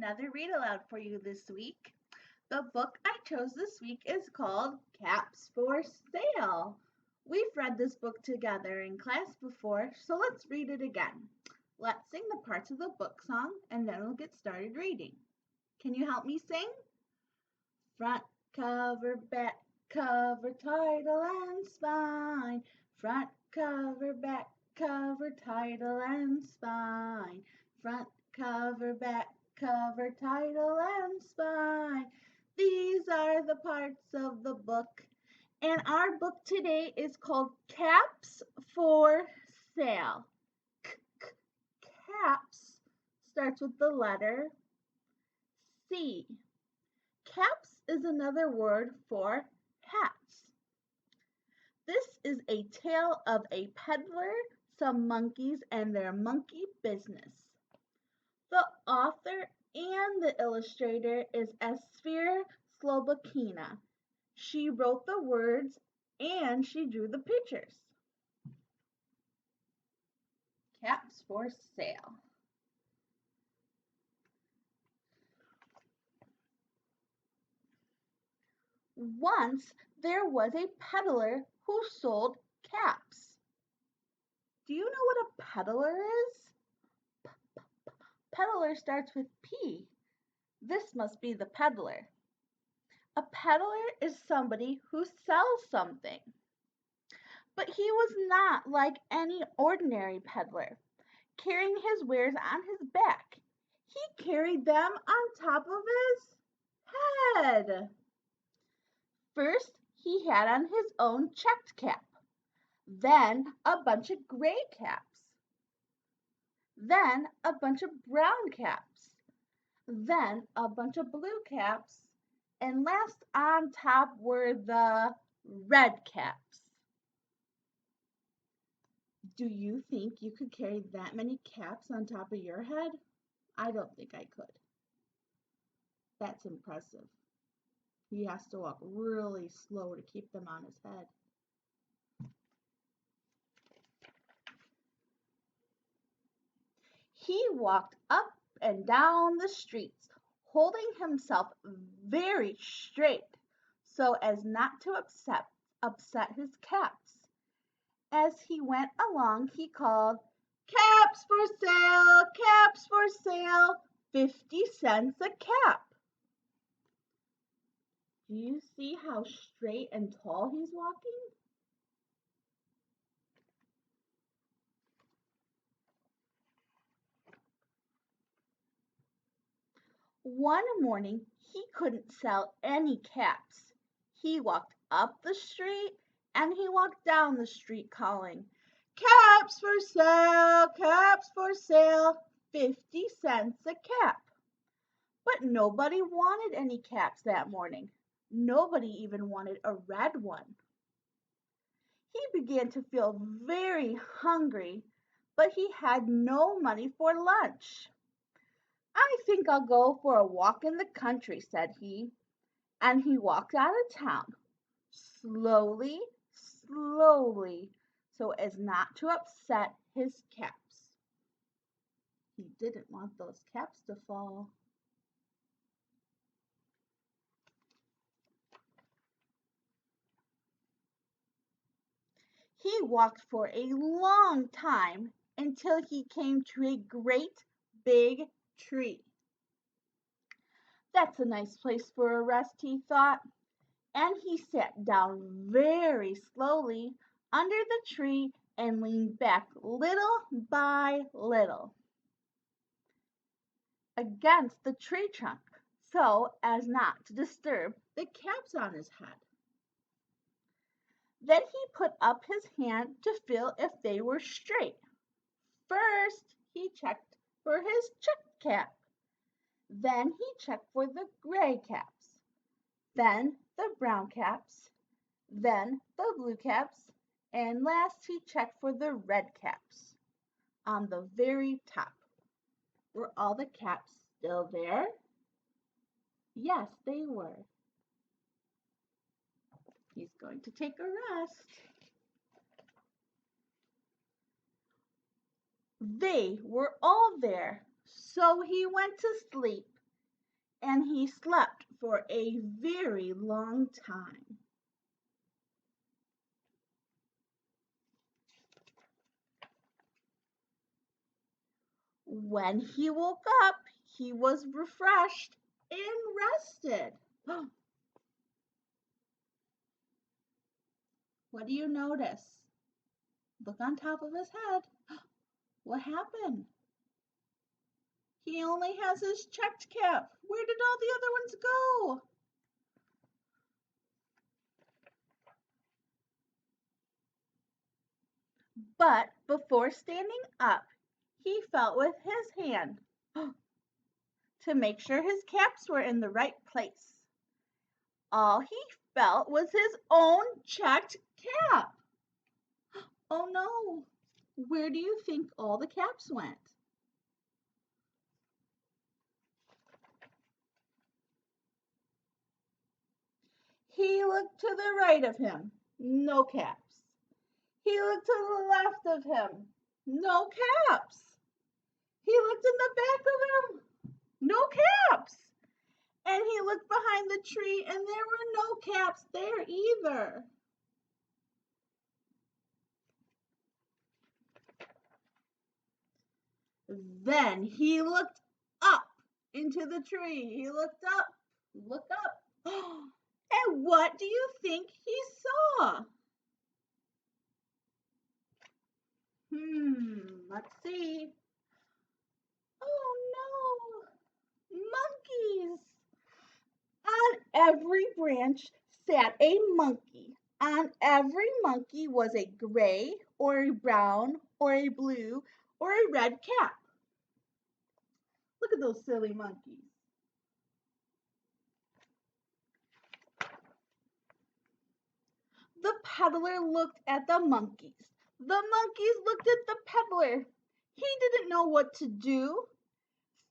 another read aloud for you this week. The book I chose this week is called Caps for Sale. We've read this book together in class before, so let's read it again. Let's sing the parts of the book song and then we'll get started reading. Can you help me sing? Front cover, back cover, title and spine. Front cover, back cover, title and spine. Front cover, back cover, title and spine. These are the parts of the book. And our book today is called Caps for Sale. Caps starts with the letter C. Caps is another word for hats. This is a tale of a peddler, some monkeys, and their monkey business. The author and the illustrator is Esphyr Slobodkina. She wrote the words and she drew the pictures. Caps for sale. Once there was a peddler who sold caps. Do you know what a peddler is? Peddler starts with P. This must be the peddler. A peddler is somebody who sells something. But he was not like any ordinary peddler, carrying his wares on his back. He carried them on top of his head. First, he had on his own checked cap, then a bunch of gray caps, then a bunch of brown caps, then a bunch of blue caps, and last on top were the red caps. Do you think you could carry that many caps on top of your head? I don't think I could. That's impressive. He has to walk really slow to keep them on his head. He walked up and down the streets, holding himself very straight so as not to upset his caps. As he went along, he called, "Caps for sale, caps for sale, 50 cents a cap." Do you see how straight and tall he's walking? One morning, he couldn't sell any caps. He walked up the street and he walked down the street calling, "Caps for sale, 50 cents a cap." But nobody wanted any caps that morning. Nobody even wanted a red one. He began to feel very hungry, but he had no money for lunch. "I think I'll go for a walk in the country," said he, and he walked out of town, slowly, slowly, so as not to upset his caps. He didn't want those caps to fall. He walked for a long time until he came to a great big tree. "That's a nice place for a rest," he thought, and he sat down very slowly under the tree and leaned back little by little against the tree trunk so as not to disturb the caps on his head. Then he put up his hand to feel if they were straight. First, he checked for his checked cap. Then he checked for the gray caps. Then the brown caps. Then the blue caps. And last, he checked for the red caps on the very top. Were all the caps still there? Yes, they were. He's going to take a rest. They were all there, so he went to sleep and he slept for a very long time. When he woke up, he was refreshed and rested. What do you notice? Look on top of his head. What happened? He only has his checked cap. Where did all the other ones go? But before standing up, he felt with his hand to make sure his caps were in the right place. All he felt was his own checked cap. Oh no, where do you think all the caps went? He looked to the right of him, no caps. He looked to the left of him, no caps. He looked in the back of him, no caps. And he looked behind the tree and there were no caps there either. Then he looked up into the tree. He looked up, look up. And what do you think he saw? Let's see. Oh no, monkeys. On every branch sat a monkey. On every monkey was a gray or a brown or a blue or a red cap. Look at those silly monkeys. The peddler looked at the monkeys. The monkeys looked at the peddler. He didn't know what to do.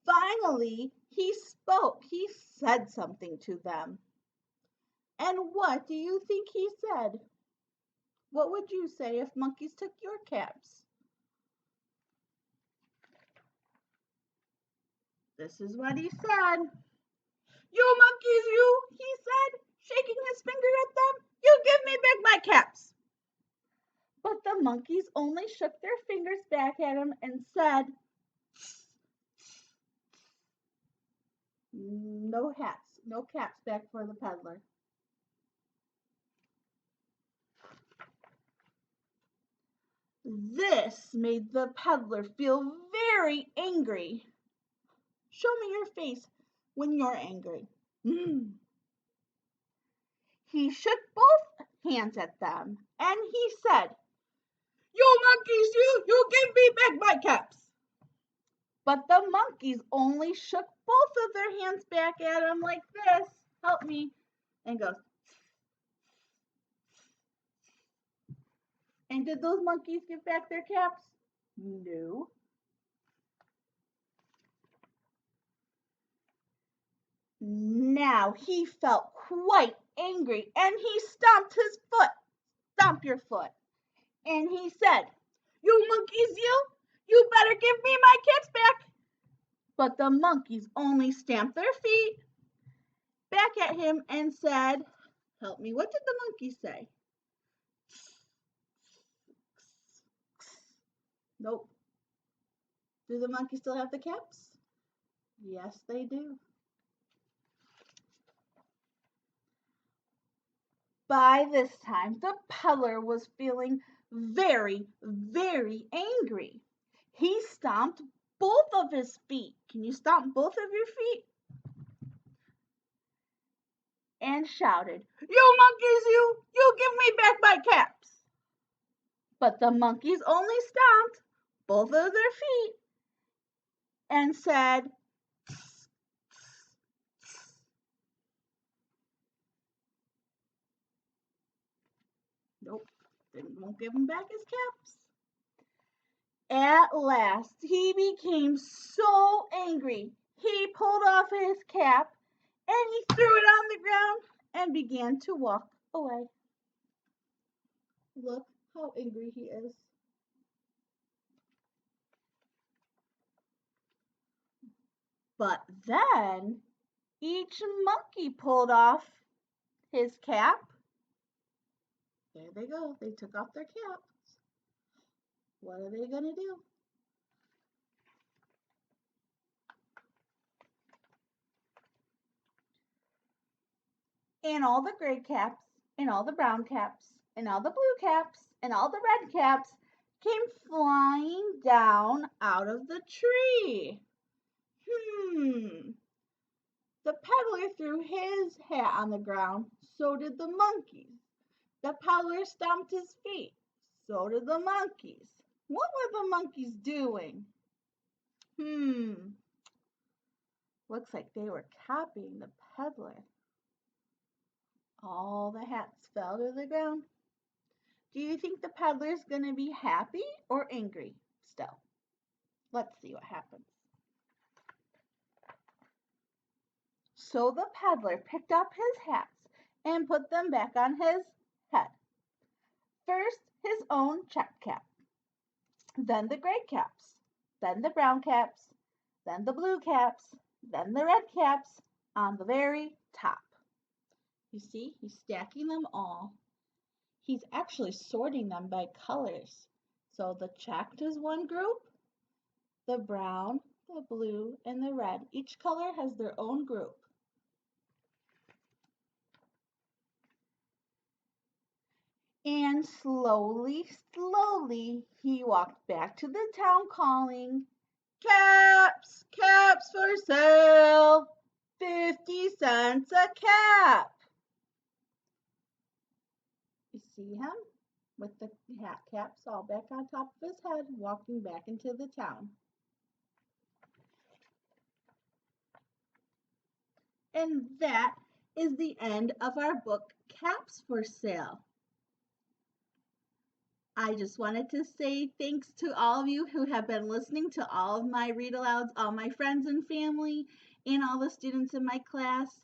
Finally, he spoke. He said something to them. And what do you think he said? What would you say if monkeys took your caps? This is what he said. You monkeys, you, he said, shaking his finger at them. You give me back my caps. But the monkeys only shook their fingers back at him and said, no hats, no caps back for the peddler. This made the peddler feel very angry. Show me your face when you're angry. He shook both hands at them and he said, you monkeys, you give me back my caps. But the monkeys only shook both of their hands back at him like this. Help me. And goes. And did those monkeys give back their caps? No. Now he felt quite angry and he stomped his foot. Stomp your foot. And he said, you monkeys, you better give me my caps back. But the monkeys only stamped their feet back at him and said, help me, what did the monkey say? Nope. Do the monkeys still have the caps? Yes, they do. By this time, the peddler was feeling very, very angry. He stomped both of his feet. Can you stomp both of your feet? And shouted, you monkeys, you give me back my caps. But the monkeys only stomped both of their feet and said, nope, they won't give him back his caps. At last, he became so angry, he pulled off his cap and he threw it on the ground and began to walk away. Look how angry he is. But then Each monkey pulled off his cap. There they go. They took off their caps. What are they going to do? And all the gray caps, and all the brown caps, and all the blue caps, and all the red caps came flying down out of the tree. The peddler threw his hat on the ground, so did the monkeys. The peddler stomped his feet, so did the monkeys. What were the monkeys doing? Looks like they were copying the peddler. All the hats fell to the ground. Do you think the peddler's going to be happy or angry still? Let's see what happens. So the peddler picked up his hats and put them back on his head. First, his own check cap, then the gray caps, then the brown caps, then the blue caps, then the red caps on the very top. You see, he's stacking them all. He's actually sorting them by colors. So the checked is one group, the brown, the blue, and the red. Each color has their own group. And slowly, slowly, he walked back to the town calling, "Caps, caps for sale, 50 cents a cap." You see him with the hat caps all back on top of his head, walking back into the town. And that is the end of our book, Caps for Sale. I just wanted to say thanks to all of you who have been listening to all of my read alouds, all my friends and family, and all the students in my class.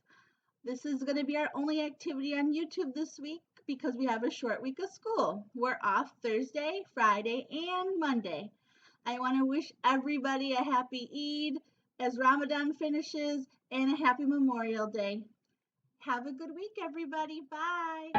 This is going to be our only activity on YouTube this week because we have a short week of school. We're off Thursday, Friday, and Monday. I want to wish everybody a happy Eid as Ramadan finishes and a happy Memorial Day. Have a good week, everybody. Bye.